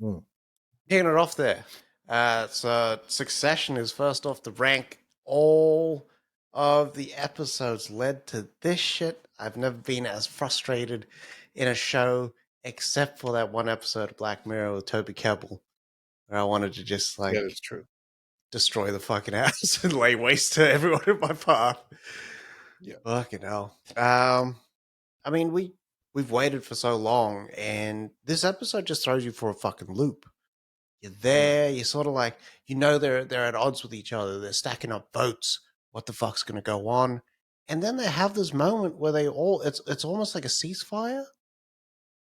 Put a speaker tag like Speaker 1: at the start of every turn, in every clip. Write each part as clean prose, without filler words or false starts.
Speaker 1: Mm.
Speaker 2: Kicking it off there. So Succession is first off the rank. All of the episodes led to this shit. I've never been as frustrated in a show except for that one episode of Black Mirror with Toby Kebbell, where I wanted to just
Speaker 1: Yeah,
Speaker 2: like
Speaker 1: that's true.
Speaker 2: destroy the fucking house and lay waste to everyone in my path.
Speaker 1: Yeah.
Speaker 2: Fucking hell. I mean, we've waited for so long, and this episode just throws you for a fucking loop. You're
Speaker 1: Mm.
Speaker 2: there. You're sort of like, they're at odds with each other. They're stacking up votes. What the fuck's going to go on? And then they have this moment where it's almost like a ceasefire,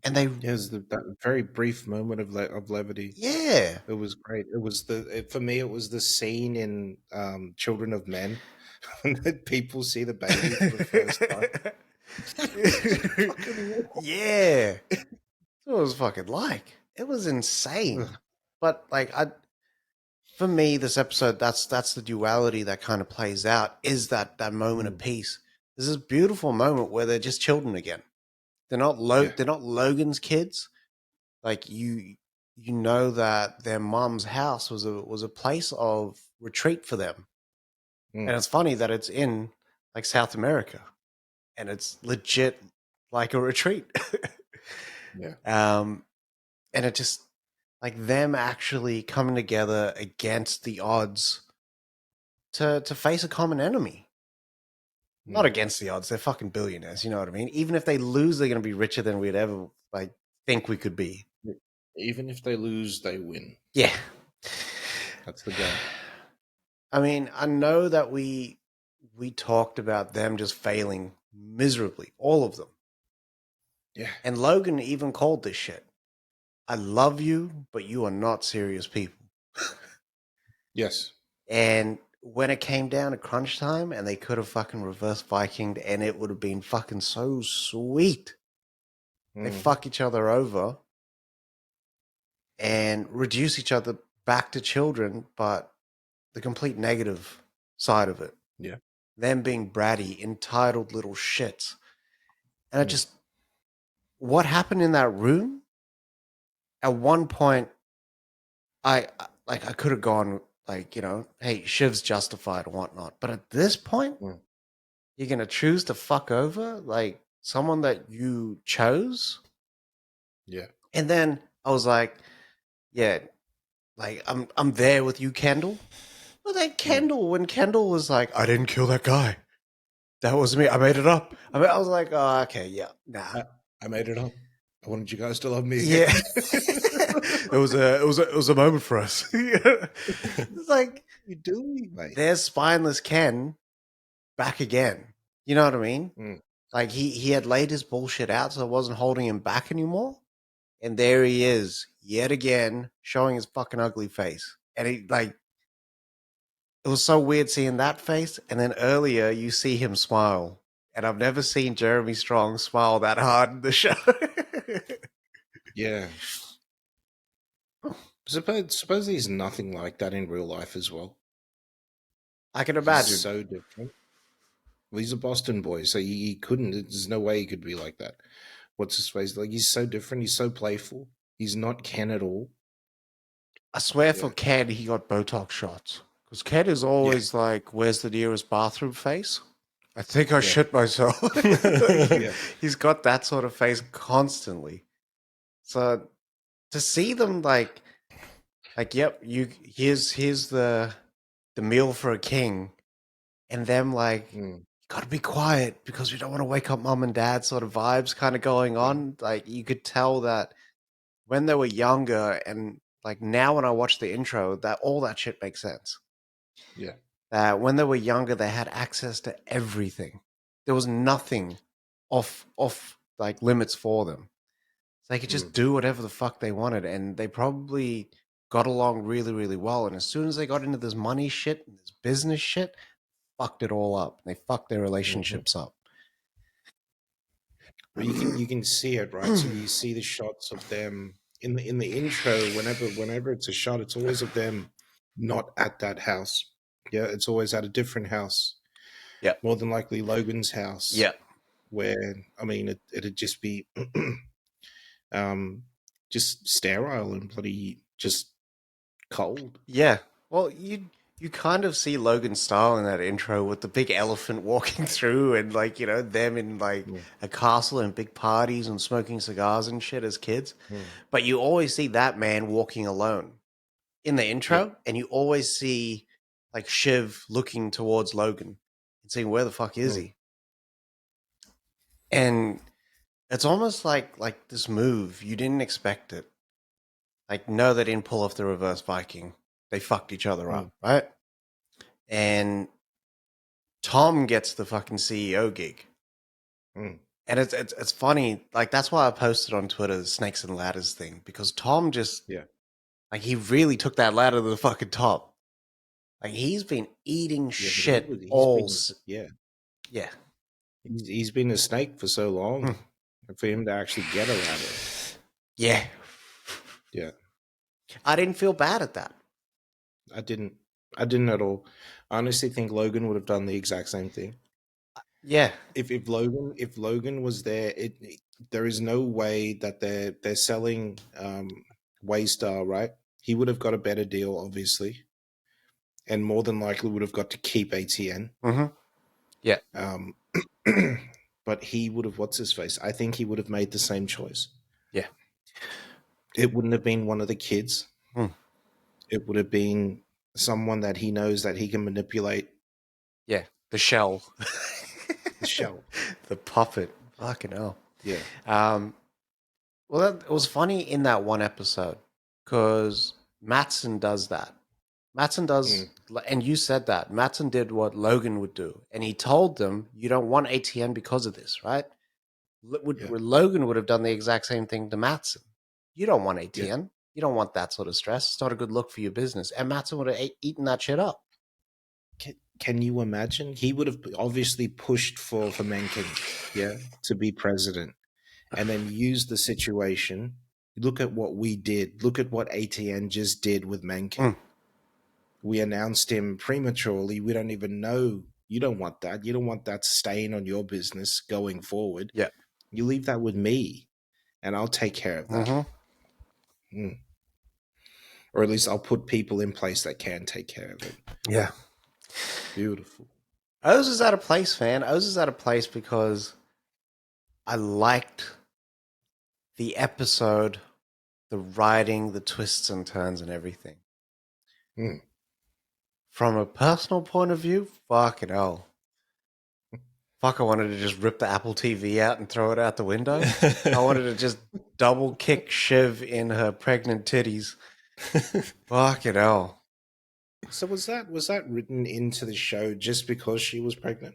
Speaker 2: and they
Speaker 1: There's that very brief moment of levity.
Speaker 2: yeah.
Speaker 1: It was great. For me. It was the scene in Children of Men when the people see the baby for the first time. That was fucking
Speaker 2: Yeah, that's what it was fucking like. It was insane.
Speaker 1: war.
Speaker 2: But like, for me, this episode, that's the duality that kind of plays out. Is that moment of
Speaker 1: Mm.
Speaker 2: peace? There's this beautiful moment where they're just children again.
Speaker 1: Yeah.
Speaker 2: They're not Logan's kids. Like you know that their mom's house was a place of retreat for them.
Speaker 1: Mm.
Speaker 2: And it's funny that it's in like South America and it's legit like a retreat.
Speaker 1: Yeah.
Speaker 2: And it just like them actually coming together against the odds to face a common enemy. Not
Speaker 1: Mm.
Speaker 2: against the odds. They're fucking billionaires, you know what I mean? Even if they lose, they're gonna be richer than we'd ever like think we could be.
Speaker 1: Even if they lose, they win.
Speaker 2: Yeah.
Speaker 1: That's the game.
Speaker 2: I mean, I know that we talked about them just failing miserably, all of them.
Speaker 1: Yeah.
Speaker 2: And Logan even called this shit. I love you, but you are not serious people.
Speaker 1: Yes.
Speaker 2: And when it came down to crunch time and they could have fucking reverse Vikinged and it would have been fucking so sweet. They
Speaker 1: Mm.
Speaker 2: fuck each other over and reduce each other back to children, but the complete negative side of it.
Speaker 1: Yeah.
Speaker 2: Them being bratty, entitled little shits. And I
Speaker 1: Mm.
Speaker 2: just, what happened in that room? At one point, I I could have gone like, hey, Shiv's justified or whatnot. But at this point,
Speaker 1: Mm.
Speaker 2: you're gonna choose to fuck over like someone that you chose?
Speaker 1: Yeah.
Speaker 2: And then I was like, yeah, like I'm there with you, Kendall. But then
Speaker 1: Mm.
Speaker 2: When Kendall was like, I didn't kill that guy. That was me. I made it up. I was like, oh, okay, yeah, nah.
Speaker 1: I made it up. I wanted you guys to love me again.
Speaker 2: Yeah. It was a moment for us. It's like
Speaker 1: You doing, mate?
Speaker 2: there's spineless Ken back again. You know what I mean?
Speaker 1: Mm.
Speaker 2: Like he had laid his bullshit out, so it wasn't holding him back anymore. And there he is, yet again, showing his fucking ugly face. And it was so weird seeing that face. And then earlier you see him smile. And I've never seen Jeremy Strong smile that hard in the show.
Speaker 1: Yeah. Suppose he's nothing like that in real life as well.
Speaker 2: I can
Speaker 1: He's
Speaker 2: imagine.
Speaker 1: so different. Well, he's a Boston boy, so he couldn't. There's no way he could be like that. What's his face? Like, he's so different. He's so playful. He's not Ken at all.
Speaker 2: I swear for
Speaker 1: Yeah.
Speaker 2: Ken, he got Botox shots. Because Ken is
Speaker 1: Yeah.
Speaker 2: always like, where's the nearest bathroom face? I think I
Speaker 1: Yeah.
Speaker 2: shit myself.
Speaker 1: Yeah.
Speaker 2: He's got that sort of face constantly. So to see them yep, here's the meal for a king, and them like,
Speaker 1: Mm.
Speaker 2: gotta be quiet because we don't want to wake up mom and dad sort of vibes kind of going on. Like you could tell that when they were younger, and like now when I watch the intro, that all that shit makes sense.
Speaker 1: Yeah.
Speaker 2: That when they were younger, they had access to everything. There was nothing off like limits for them. So they could just do whatever the fuck they wanted, and they probably got along really, really well. And as soon as they got into this money shit and this business shit, fucked it all up. They fucked their
Speaker 1: Mm-hmm.
Speaker 2: relationships up.
Speaker 1: Well, you can see it, right? So you see the shots of them in the intro. Whenever it's a shot, it's always of them not at that house. Yeah, it's always at a different house.
Speaker 2: Yeah.
Speaker 1: More than likely Logan's house.
Speaker 2: Yeah.
Speaker 1: Where I mean, it'd just be, um, just sterile and bloody just cold.
Speaker 2: Yeah. Well, you kind of see Logan's style in that intro with the big elephant walking through and like, them in like
Speaker 1: Yeah.
Speaker 2: a castle and big parties and smoking cigars and shit as kids.
Speaker 1: Mm.
Speaker 2: But you always see that man walking alone in the intro,
Speaker 1: Yeah.
Speaker 2: and you always see like Shiv looking towards Logan and saying, "Where the fuck is he?" And it's almost like this move you didn't expect it. Like, no, they didn't pull off the reverse Viking. They fucked each other up, right? And Tom gets the fucking CEO gig.
Speaker 1: Mm.
Speaker 2: And it's funny, like that's why I posted on Twitter the snakes and ladders thing, because Tom just like he really took that ladder to the fucking top. Like he's been eating shit all.
Speaker 1: Yeah.
Speaker 2: Yeah.
Speaker 1: He's been a snake for so long. For him to actually get a ladder.
Speaker 2: Yeah.
Speaker 1: Yeah.
Speaker 2: I didn't feel bad at that.
Speaker 1: I didn't at all. I honestly think Logan would have done the exact same thing.
Speaker 2: Yeah.
Speaker 1: If Logan was there, there is no way that they're selling Waystar, right? He would have got a better deal, obviously, and more than likely would have got to keep ATN.
Speaker 2: Mm-hmm. Yeah.
Speaker 1: But he would have, what's his face? I think he would have made the same choice.
Speaker 2: Yeah.
Speaker 1: It wouldn't have been one of the kids. It would have been someone that he knows that he can manipulate.
Speaker 2: Yeah. The shell.
Speaker 1: The shell.
Speaker 2: The puppet. Fucking hell.
Speaker 1: Yeah.
Speaker 2: Well, it was funny in that one episode because Matsson does that. Matsson does, and you said that. Matsson did what Logan would do. And he told them, you don't want ATN because of this, right? Logan would have done the exact same thing to Matsson. You don't want ATN. Yeah. You don't want that sort of stress. It's not a good look for your business. And Matsson would have eaten that shit up.
Speaker 1: Can you imagine? He would have obviously pushed for Mencken, to be president, and then used the situation. Look at what we did. Look at what ATN just did with Mencken. We announced him prematurely. We don't even know. You don't want that. You don't want that stain on your business going forward.
Speaker 2: Yeah.
Speaker 1: You leave that with me, and I'll take care of that. Or at least I'll put people in place that can take care of it.
Speaker 2: Yeah.
Speaker 1: Beautiful.
Speaker 2: Oz is out of place, man. Oz is out of place because I liked the episode, the writing, the twists and turns and everything. From a personal point of view, fucking hell. Fuck, I wanted to just rip the Apple TV out and throw it out the window. I wanted to just double kick Shiv in her pregnant titties. Fucking hell.
Speaker 1: So was that written into the show just because she was pregnant?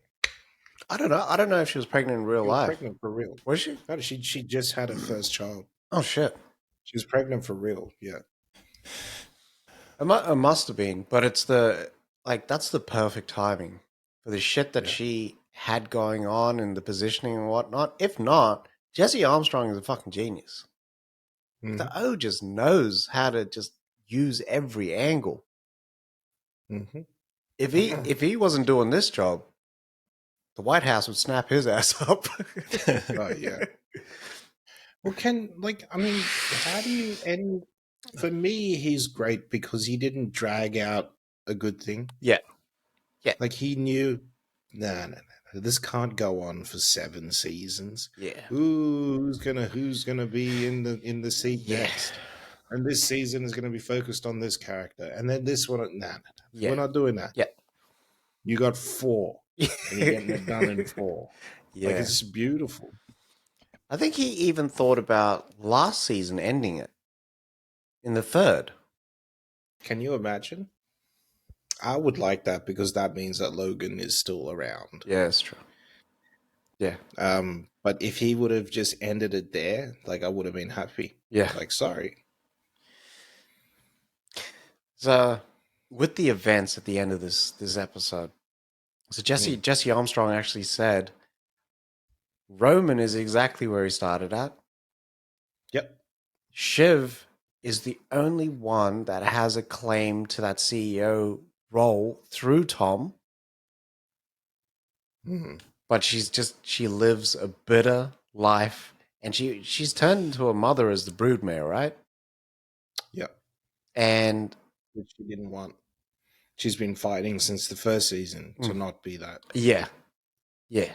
Speaker 2: I don't know. I don't know if she was pregnant in real life.
Speaker 1: Pregnant for real.
Speaker 2: Was she?
Speaker 1: No, she just had her first child.
Speaker 2: Oh, shit.
Speaker 1: She was pregnant for real, yeah.
Speaker 2: It must have been, but it's that's the perfect timing for the shit that she had going on and the positioning and whatnot. If not, Jesse Armstrong is a fucking genius. The O just knows how to just use every angle. If he wasn't doing this job, the White House would snap his ass up.
Speaker 1: Oh yeah. Well, how do you end? For me, he's great because he didn't drag out a good thing.
Speaker 2: Yeah.
Speaker 1: Like he knew, no, this can't go on for 7 seasons.
Speaker 2: Yeah.
Speaker 1: Who's gonna be in the seat next? And this season is gonna be focused on this character, and then this one. No. We're not doing that.
Speaker 2: Yeah.
Speaker 1: You got 4, and you're getting it done in 4.
Speaker 2: Yeah.
Speaker 1: Like, it's beautiful.
Speaker 2: I think he even thought about last season ending it in the 3rd.
Speaker 1: Can you imagine? I would like that because that means that Logan is still around.
Speaker 2: Yeah, that's true. Yeah.
Speaker 1: But if he would have just ended it there, like, I would have been happy.
Speaker 2: Yeah.
Speaker 1: Like, sorry.
Speaker 2: So, with the events at the end of this episode, so Jesse Armstrong actually said Roman is exactly where he started at.
Speaker 1: Yep.
Speaker 2: Shiv is the only one that has a claim to that CEO role through Tom. But she lives a bitter life and she's turned into a mother as the broodmare, right?
Speaker 1: Yeah,
Speaker 2: And
Speaker 1: which she didn't want. She's been fighting since the first season to
Speaker 2: Mm.
Speaker 1: not be that.
Speaker 2: yeah.
Speaker 1: Yeah.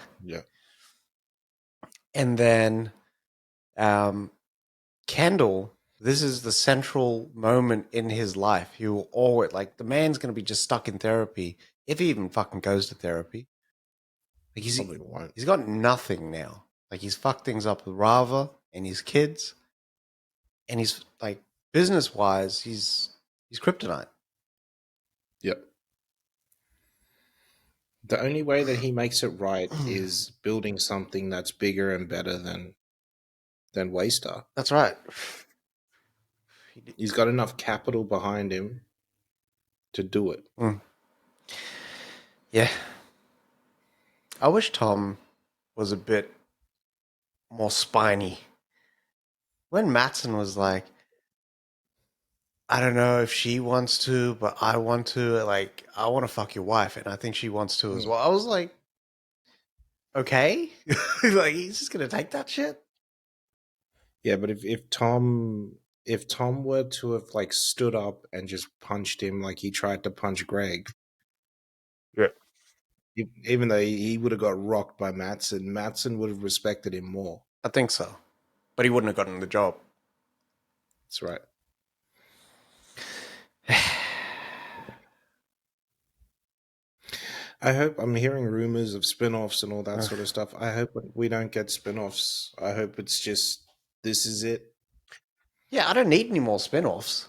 Speaker 2: And then Kendall, this is the central moment in his life. He will always, like, the man's going to be just stuck in therapy if he even fucking goes to therapy. Like,
Speaker 1: Probably won't.
Speaker 2: he's got nothing now. Like, he's fucked things up with Rava and his kids. And he's, like, business-wise, he's kryptonite.
Speaker 1: Yep. The only way that he makes it right is building something that's bigger and better than Waystar.
Speaker 2: That's right.
Speaker 1: He's got enough capital behind him to do it.
Speaker 2: Yeah. I wish Tom was a bit more spiny. When Mattson was like, I don't know if she wants to, but I want to. Like, I want to fuck your wife, and I think she wants to as well. I was like, okay, like he's just gonna take that shit.
Speaker 1: Yeah, but if Tom were to have like stood up and just punched him like he tried to punch Greg,
Speaker 2: yeah,
Speaker 1: even though he would have got rocked by Mattson would have respected him more.
Speaker 2: I think so, but he wouldn't have gotten the job.
Speaker 1: That's right. I hope I'm hearing rumors of spin-offs and all that sort of stuff. I hope we don't get spin-offs. I hope it's just this is it.
Speaker 2: Yeah, I don't need any more spin-offs.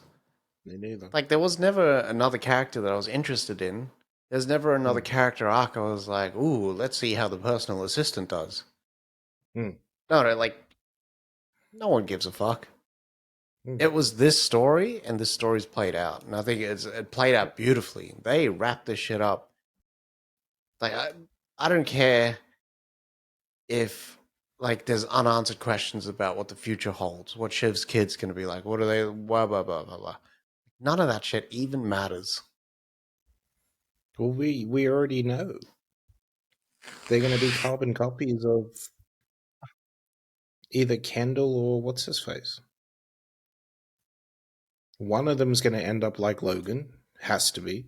Speaker 1: Me neither.
Speaker 2: Like, there was never another character that I was interested in. There's never another character arc I was like, ooh, let's see how the personal assistant does. No, like, no one gives a fuck. It was this story, and this story's played out. And I think it played out beautifully. They wrapped this shit up. Like, I don't care if, like, there's unanswered questions about what the future holds, what Shiv's kid's going to be like, what are they, blah, blah, blah, blah, blah. None of that shit even matters.
Speaker 1: Well, we already know. They're going to be carbon copies of either Kendall or what's his face. One of them's going to end up like Logan. Has to be.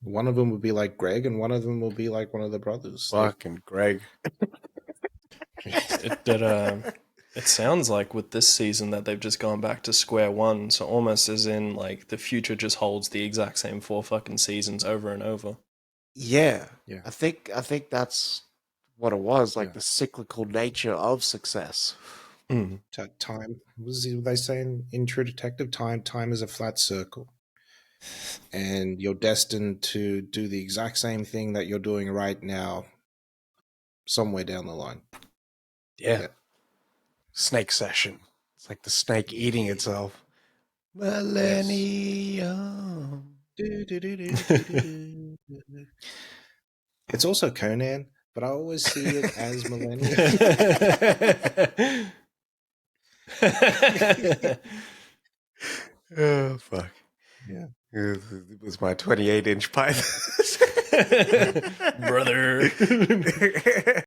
Speaker 1: One of them will be like Greg, and one of them will be like one of the brothers.
Speaker 2: Fucking Greg.
Speaker 3: It sounds like with this season that they've just gone back to square one. So almost as in like the future just holds the exact same 4 fucking seasons over and over.
Speaker 2: Yeah.
Speaker 1: Yeah.
Speaker 2: I think that's what it was, like the cyclical nature of success.
Speaker 1: Time. Were they saying in True Detective? Time is a flat circle. And you're destined to do the exact same thing that you're doing right now somewhere down the line.
Speaker 2: Yeah. Snake session. It's like the snake eating itself. Millennium.
Speaker 1: It's also Conan, but I always see it as Millennium.
Speaker 2: Oh, fuck.
Speaker 1: Yeah.
Speaker 2: It was my 28-inch pipe.
Speaker 3: Brother.